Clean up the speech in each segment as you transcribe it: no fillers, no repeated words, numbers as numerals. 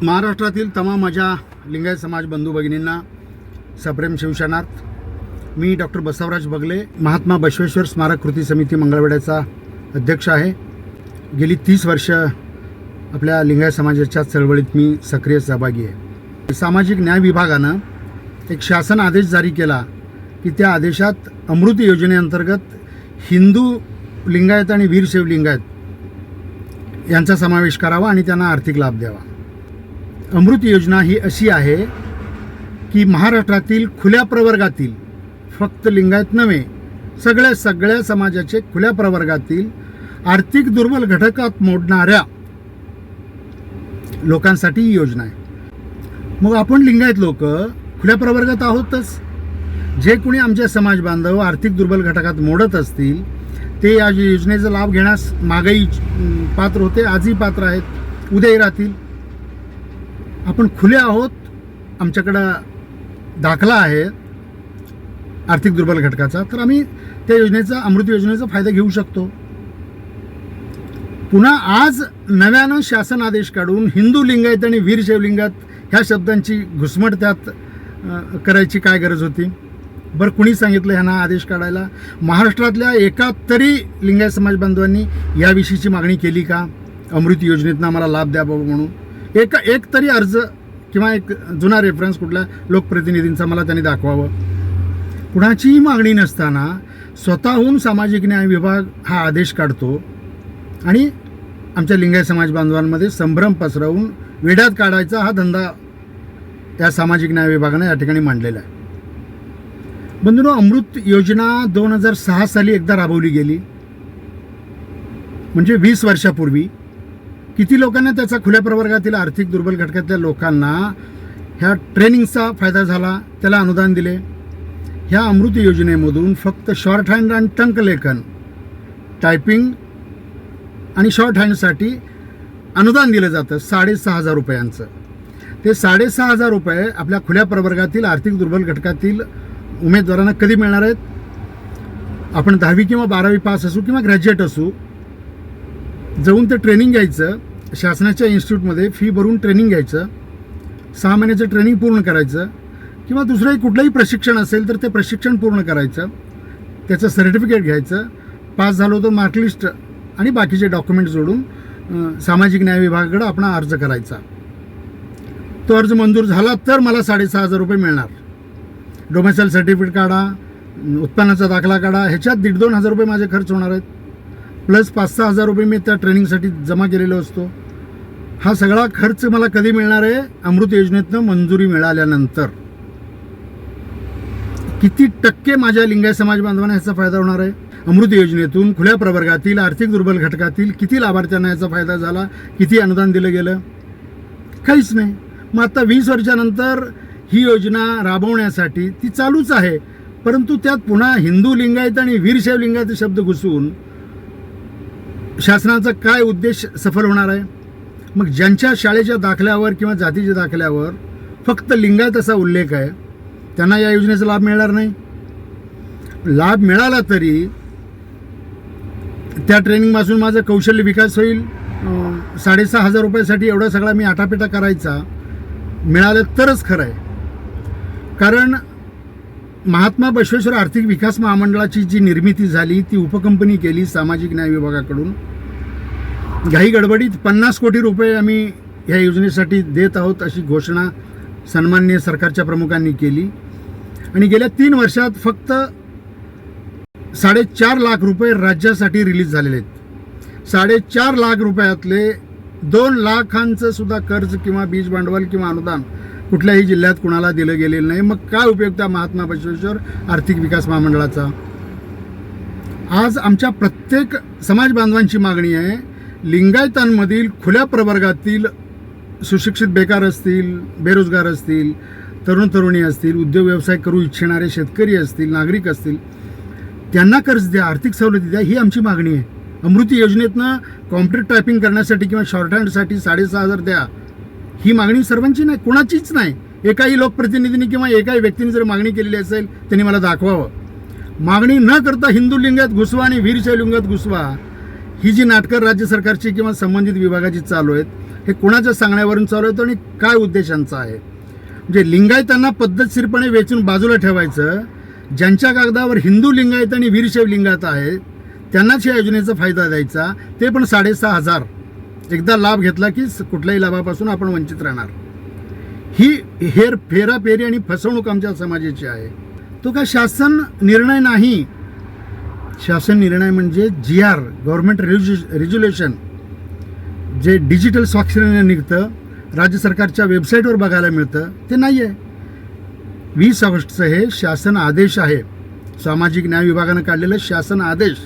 महाराष्ट्रातील तमाम माझ्या लिंगायत समाज बंधू भगिनींना सप्रेम शिवशरणार्थ. मी डॉक्टर बसवराज बगले, महात्मा बसवेश्वर स्मारक कृती समिती मंगळवेढ्याचा अध्यक्ष आहे. गेली 30 वर्ष आपल्या लिंगायत समाजाच्या चळवळीत मी सक्रिय सहभागी आहे. सामाजिक न्याय विभागानं एक शासन आदेश जारी केला की त्या आदेशात अमृत योजनेअंतर्गत हिंदू लिंगायत आणि वीरशैव लिंगायत यांचा समावेश करावा आणि त्यांना आर्थिक लाभ द्यावा. अमृत योजना ही अशी आहे की महाराष्ट्रातील खुल्या प्रवर्गातील, फक्त लिंगायत नव्हे, सगळ्या समाजाचे खुल्या प्रवर्गातील आर्थिक दुर्बल घटकात मोडणाऱ्या लोकांसाठी ही योजना आहे. मग आपण लिंगायत लोक खुल्या प्रवर्गात आहोतच. जे कोणी आमचे समाज बांधव आर्थिक दुर्बल घटकात मोडत असतील ते या योजनेचा लाभ घेण्यास मागही पात्र होते, आजही पात्र आहेत, उद्याही राहतील. आपण खुले आहोत, आमच्याकडं दाखला आहे आर्थिक दुर्बल घटकाचा, तर आम्ही त्या योजनेचा, अमृत योजनेचा फायदा घेऊ शकतो. पुन्हा आज नव्यानं शासन आदेश काढून हिंदू लिंगायत आणि वीरशैव लिंगायत ह्या शब्दांची घुसमट त्यात करायची काय गरज होती? बरं, कुणी सांगितलं ह्यांना आदेश काढायला? महाराष्ट्रातल्या एका तरी लिंगायत समाज बांधवांनी याविषयीची मागणी केली का? अमृत योजनेतनं आम्हाला लाभ द्या बाबा म्हणून एक तरी अर्ज किंवा एक जुना रेफरन्स कुठल्या लोकप्रतिनिधींचा मला त्यांनी दाखवावं. कुणाचीही मागणी नसताना स्वतःहून सामाजिक न्याय विभाग हा आदेश काढतो आणि आमच्या लिंगायत समाज बांधवांमध्ये संभ्रम पसरवून वेड्यात काढायचा हा धंदा या सामाजिक न्याय विभागाने या ठिकाणी मांडलेला आहे. बंधूंनो, अमृत योजना 2006 साली एकदा राबवली गेली, म्हणजे 20 वर्षापूर्वी. किती लोकांना त्याचा खुल्या प्रवर्गातील आर्थिक दुर्बल घटकातल्या लोकांना ह्या ट्रेनिंगचा फायदा झाला, त्याला अनुदान दिले. ह्या अमृत योजनेमधून फक्त शॉर्ट हँड आणि टंकलेखन, टायपिंग आणि शॉर्ट हँडसाठी अनुदान दिलं जातं 6,500 रुपयांचं. ते 6,500 रुपये आपल्या खुल्या प्रवर्गातील आर्थिक दुर्बल घटकातील उमेदवारांना कधी मिळणार आहेत? आपण 10वी किंवा 12वी पास असू किंवा ग्रॅज्युएट असू, जाऊन ते ट्रेनिंग घ्यायचं, शासनाच्या इन्स्टिट्यूटमध्ये फी भरून ट्रेनिंग घ्यायचं, 6 महिन्याचं ट्रेनिंग पूर्ण करायचं, किंवा दुसरंही कुठलंही प्रशिक्षण असेल तर ते प्रशिक्षण पूर्ण करायचं, त्याचं सर्टिफिकेट घ्यायचं, पास झालो तर मार्कलिस्ट आणि बाकीचे डॉक्युमेंट जोडून सामाजिक न्याय विभागाकडे आपण अर्ज करायचा. तो अर्ज मंजूर झाला तर मला 6,500 रुपये मिळणार. डोमेसाईल सर्टिफिकेट काढा, उत्पन्नाचा दाखला काढा, ह्याच्यात 1,500-2,000 रुपये माझे खर्च होणार आहेत, प्लस 5,000-6,000 रुपये मी त्या ट्रेनिंगसाठी जमा केलेलो असतो. हा सगळा खर्च मला कधी मिळणार आहे? अमृत योजनेतनं मंजुरी मिळाल्यानंतर. किती टक्के माझ्या लिंगायत समाज बांधवांना ह्याचा फायदा होणार आहे? अमृत योजनेतून खुल्या प्रवर्गातील आर्थिक दुर्बल घटकातील किती लाभार्थ्यांना याचा फायदा झाला? किती अनुदान दिलं गेलं? काहीच नाही. मग आता 20 वर्षानंतर ही योजना राबवण्यासाठी ती चालूच आहे, परंतु त्यात पुन्हा हिंदू लिंगायत आणि वीरशैव लिंगायत शब्द घुसवून शासनाचा काय उद्देश सफल होणार आहे? मग ज्यांच्या शाळेच्या दाखल्यावर किंवा जातीच्या दाखल्यावर फक्त लिंगायत असा उल्लेख आहे, त्यांना या योजनेचा लाभ मिळणार नाही. लाभ मिळाला तरी त्या ट्रेनिंगपासून माझा कौशल्य विकास होईल. 6,500 रुपयासाठी एवढा सगळा मी आटापिटा करायचा मिळालं तरच खरं आहे. कारण महात्मा बसवेश्वर आर्थिक विकास महामंडळाची जी निर्मिती झाली ती उपकंपनी केली सामाजिक न्याय विभागाकडून. घाई गडबडीत 50 कोटी रुपये आम्ही ह्या योजनेसाठी देत आहोत अशी घोषणा सन्माननीय सरकारच्या प्रमुखांनी केली आणि गेल्या 3 वर्षात फक्त 4.5 लाख रुपये राज्यासाठी रिलीज झालेले आहेत. 4.5 लाख रुपयातले 2 लाखांचं सुद्धा कर्ज किंवा बीज भांडवल किंवा अनुदान कुठल्याही जिल्ह्यात कुणाला दिलं गेलेलं नाही. मग काय उपयोग त्या महात्मा बसवेश्वर आर्थिक विकास महामंडळाचा? आज आमच्या प्रत्येक समाज बांधवांची मागणी आहे, लिंगायतांमधील खुल्या प्रवर्गातील सुशिक्षित बेकार असतील, बेरोजगार असतील, तरुण तरुणी असतील, उद्योग व्यवसाय करू इच्छिणारे शेतकरी असतील, नागरिक असतील, त्यांना कर्ज द्या, आर्थिक सवलती द्या, ही आमची मागणी आहे. अमृत योजनेतनं कॉम्प्युटर टायपिंग करण्यासाठी किंवा शॉर्ट हँडसाठी 6,500 द्या, ही मागणी सर्वांची नाही, कुणाचीच नाही. एकाही लोकप्रतिनिधींनी किंवा एकाही व्यक्तीने जर मागणी केलेली असेल त्यांनी मला दाखवावं. मागणी न करता हिंदू लिंगायत घुसवा आणि वीरशैव लिंगायत घुसवा, ही जी नाटकं राज्य सरकारची किंवा संबंधित विभागाची चालू आहेत, हे कोणाच्या सांगण्यावरून चालू आहे आणि काय उद्देशांचा आहे? म्हणजे लिंगायतांना पद्धतशीरपणे वेचून बाजूला ठेवायचं, ज्यांच्या कागदावर हिंदू लिंगायत आणि वीरशैव लिंगायत आहे त्यांनाच या योजनेचा फायदा द्यायचा, ते पण 6,500. एकदा लाभ घेतला की कुठल्याही लाभापासून आपण वंचित राहणार. ही फेराफेरी आणि फसवणूक आमच्या समाजाची आहे. तो काय शासन निर्णय नाही. शासन निर्णय म्हणजे GR, गव्हर्नमेंट रेज्युलेशन, जे डिजिटल स्वाक्षरीने निघतं, राज्य सरकारच्या वेबसाईटवर बघायला मिळतं, ते नाही आहे. 20 ऑगस्टचं हे शासन आदेश आहे. सामाजिक न्याय विभागानं काढलेलं शासन आदेश.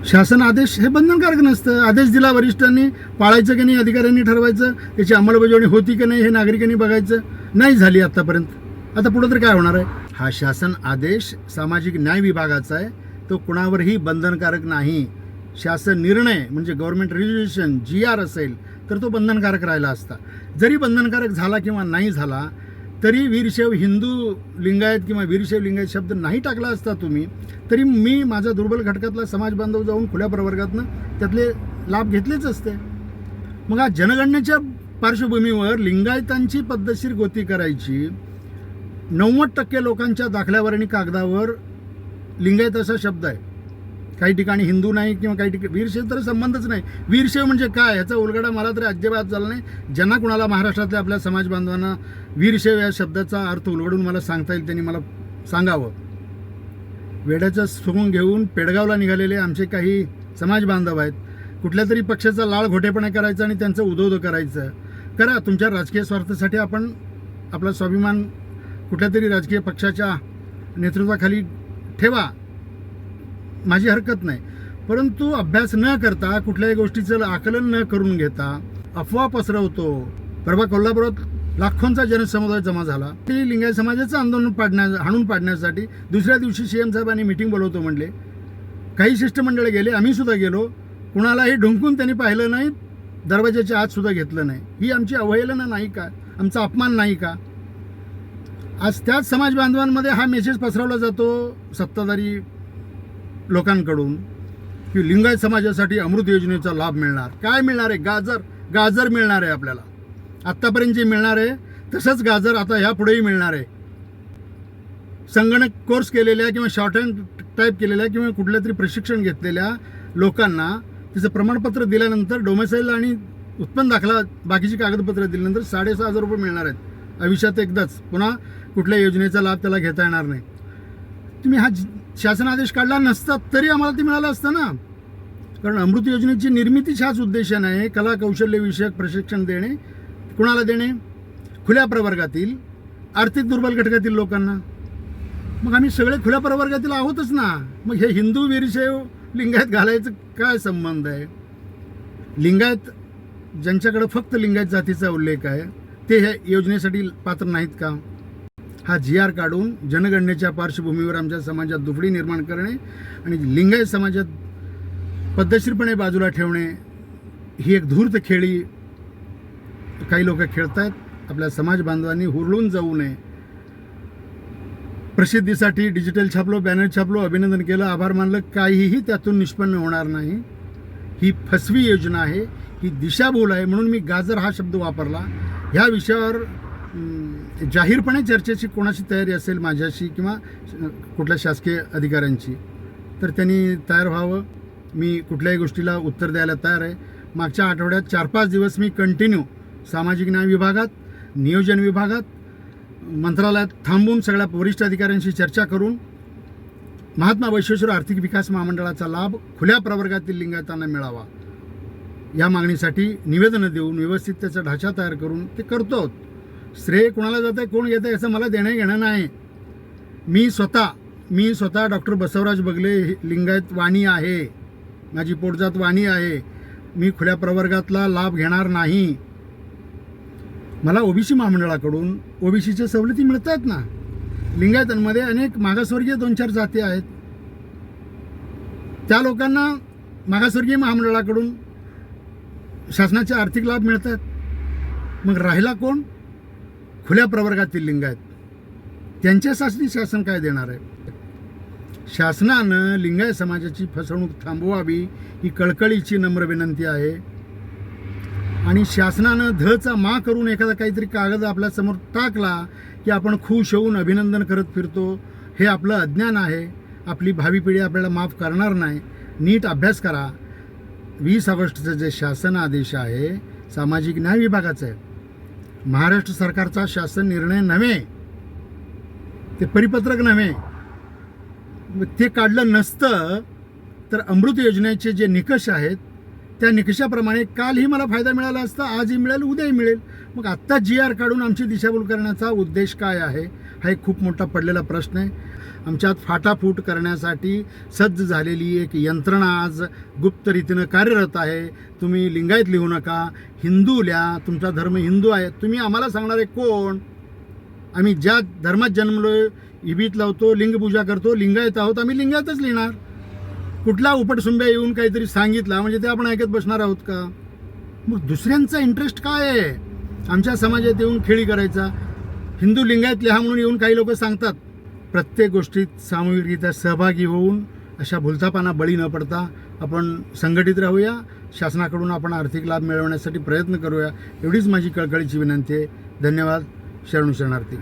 शासन आदेश हे बंधनकारक नसतं. आदेश दिला वरिष्ठांनी, पाळायचं की नाही अधिकाऱ्यांनी ठरवायचं, त्याची अंमलबजावणी होती की नाही हे नागरिकांनी बघायचं. नाही झाली आत्तापर्यंत. आता पुढं तर काय होणार आहे? हा शासन आदेश सामाजिक न्याय विभागाचा आहे, तो कुणावरही बंधनकारक नाही. शासन निर्णय म्हणजे गव्हर्नमेंट रेज्युलेशन GR असेल तर तो बंधनकारक राहिला असता. जरी बंधनकारक झाला किंवा नाही झाला तरी वीरशैव हिंदू लिंगायत किंवा वीरशैव लिंगायत शब्द नाही टाकला असता तुम्ही, तरी मी माझा दुर्बल घटकातला समाज बांधव जाऊन खुल्या प्रवर्गातनं त्यातले लाभ घेतलेच असते. मग आज जनगणनेच्या पार्श्वभूमीवर लिंगायतांची पद्धतशीर गोती करायची. 90% लोकांच्या दाखल्यावर आणि कागदावर लिंगायत असा शब्द आहे. काही ठिकाणी हिंदू नाही किंवा काही ठिकाणी वीरशैव, तर संबंधच नाही. वीरशैव म्हणजे काय ह्याचा उलगडा मला तरी अजिबात झाला नाही. ज्यांना कुणाला महाराष्ट्रातल्या आपल्या समाज बांधवांना वीरशैव या शब्दाचा अर्थ उलगडून मला सांगता येईल त्यांनी मला सांगावं. वेड्याचं सोंग घेऊन पेडगावला निघालेले आमचे काही समाज बांधव आहेत. कुठल्या तरी पक्षाचा लाळ घोटेपणा करायचा आणि त्यांचं उदोउदो करायचं. करा, तुमच्या राजकीय स्वार्थासाठी आपण आपला स्वाभिमान कुठल्या तरी राजकीय पक्षाच्या नेतृत्वाखाली ठेवा, माझी हरकत नाही. परंतु अभ्यास न करता, कुठल्याही गोष्टीचं आकलन न करून घेता अफवा पसरवतो. परवा कोल्हापुरात लाखोंचा जनसमुदाय जमा झाला. ते लिंगायत समाजाचं आंदोलन हाणून पाडण्यासाठी दुसऱ्या दिवशी CM साहेबांनी मीटिंग बोलवतो म्हणले. काही शिष्टमंडळ गेले, आम्ही सुद्धा गेलो. कुणालाही ढुंकून त्यांनी पाहिलं नाही, दरवाजाच्या आत सुद्धा घेतलं नाही. ही आमची अवहेलना नाही का? आमचा अपमान नाही का? आज त्याच समाज बांधवांमध्ये हा मेसेज पसरवला जातो सत्ताधारी लोकांकडून की लिंगायत समाजासाठी अमृत योजनेचा लाभ मिळणार. काय मिळणार आहे? गाजर मिळणार आहे आपल्याला. आत्तापर्यंत जे मिळणार आहे तसंच गाजर आता ह्या पुढेही मिळणार आहे. संगणक कोर्स केलेल्या किंवा शॉर्ट हँड टाईप केलेल्या किंवा कुठल्या तरी प्रशिक्षण घेतलेल्या लोकांना तिचं प्रमाणपत्र दिल्यानंतर डोमेसाईल आणि उत्पन्न दाखला बाकीची कागदपत्र दिल्यानंतर 6,500 रुपये मिळणार आहेत आयुष्यात एकदाच. पुन्हा कुठल्या योजनेचा लाभ त्याला घेता येणार नाही. तुम्ही हा शासन आदेश काढला नसता तरी आम्हाला ते मिळालं असतं ना. कारण अमृत योजनेची निर्मितीच हाच उद्देशाने आहे. कला कौशल्य विषयक प्रशिक्षण देणे. कुणाला देणे? खुल्या प्रवर्गातील आर्थिक दुर्बल घटकातील लोकांना. मग आम्ही सगळे खुल्या प्रवर्गातील आहोतच ना. मग हे हिंदू वीरशैव लिंगायत घालायचं काय संबंध आहे? लिंगायत ज्यांच्याकडे फक्त लिंगायत जातीचा उल्लेख आहे ते ह्या योजनेसाठी पात्र नाहीत का? हा GR काढून जनगणनेच्या पार्श्वभूमीवर आमच्या समाजात दुफडी निर्माण करणे आणि लिंगायत समाजात पद्धतशीरपणे बाजूला ठेवणे ही एक धूर्त खेळी काही लोक खेळत आहेत. आपल्या समाज बांधवांनी हुरळून जाऊ नये. प्रसिद्धीसाठी डिजिटल छापलो, बॅनर छापलो, अभिनंदन केलं, आभार मानलं, काहीही त्यातून निष्पन्न होणार नाही. ही फसवी योजना आहे, ही दिशाभूल आहे. म्हणून मी गाजर हा शब्द वापरला. ह्या विषयावर जाहीरपणे चर्चेची कोणाची तयारी असेल माझ्याशी किंवा कुठल्या शासकीय अधिकाऱ्यांची तर त्यांनी तयार व्हावं. मी कुठल्याही गोष्टीला उत्तर द्यायला तयार आहे. मागच्या आठवड्यात 4-5 दिवस मी कंटिन्यू सामाजिक न्याय विभागात, नियोजन विभागात, मंत्रालयात थांबून सगळ्या वरिष्ठ अधिकाऱ्यांशी चर्चा करून महात्मा बसवेश्वर आर्थिक विकास महामंडळाचा लाभ खुल्या प्रवर्गातील लिंगायतांना मिळावा या मागणीसाठी निवेदनं देऊन व्यवस्थित त्याचा ढाचा तयार करून ते करतो. श्रेय कोणाला जातं आहे, कोण घेतं आहे याचं मला देणं घेणं नाही. मी स्वतः डॉक्टर बसवराज बगले लिंगायत वाणी आहे, माझी पोटजात वाणी आहे. मी खुल्या प्रवर्गातला लाभ घेणार नाही. मला OBC महामंडळाकडून OBCच्या सवलती मिळतात ना. लिंगायतांमध्ये अनेक मागासवर्गीय 2-4 जाती आहेत. त्या लोकांना मागासवर्गीय महामंडळाकडून शासनाचे आर्थिक लाभ मिळतात. मग राहिला कोण? खुल्या प्रवर्गातील लिंगायत. त्यांच्यासाठी शासन काय देणार आहे? शासनानं लिंगायत समाजाची फसवणूक थांबवावी ही कळकळीची नम्र विनंती आहे. आणि शासनानं धचा मा करून एखादा काहीतरी कागद आपल्यासमोर टाकला की आपण खुश होऊन अभिनंदन करत फिरतो. हे आपलं अज्ञान आहे. आपली भावी पिढी आपल्याला माफ करणार नाही. नीट अभ्यास करा. 20 ऑगस्टचं जे शासन आदेश आहे सामाजिक न्याय विभागाचं आहे, महाराष्ट्र सरकारचा शासन निर्णय नव्हे, ते परिपत्रक नव्हे. ते काढलं नसतं तर अमृत योजनेचे जे निकष आहेत त्या निकषाप्रमाणे कालही मला फायदा मिळाला असता, आजही मिळेल, उद्याही मिळेल. मग आत्ता GR काढून आमची दिशाभूल करण्याचा उद्देश काय आहे, हा एक खूप मोठा पडलेला प्रश्न आहे. आमच्यात फाटाफूट करण्यासाठी सज्ज झालेली एक यंत्रणा आज गुप्त रीतीनं कार्यरत आहे. तुम्ही लिंगायत लिहू नका, हिंदू लिहा, तुमचा धर्म हिंदू आहे. तुम्ही आम्हाला सांगणारे कोण? आम्ही ज्या धर्मात जन्मलो, इबीत लावतो, लिंगपूजा करतो, लिंगायत आहोत, आम्ही लिंगायतच लिहिणार. कुठला उपटसुंब्या येऊन काहीतरी सांगितला म्हणजे ते आपण ऐकत बसणार आहोत का? मग दुसऱ्यांचा इंटरेस्ट काय आहे आमच्या समाजात येऊन खेळी करायचा? हिंदू लिंगायत लिहा म्हणून येऊन काही लोक सांगतात. प्रत्येक गोष्टीत सामूहिकरित्या सहभागी होऊन अशा भुलथापांना बळी न पडता आपण संघटित राहूया. शासनाकडून आपण आर्थिक लाभ मिळवण्यासाठी प्रयत्न करूया, एवढीच माझी कळकळीची विनंती आहे. धन्यवाद. शरणू शरणार्थी.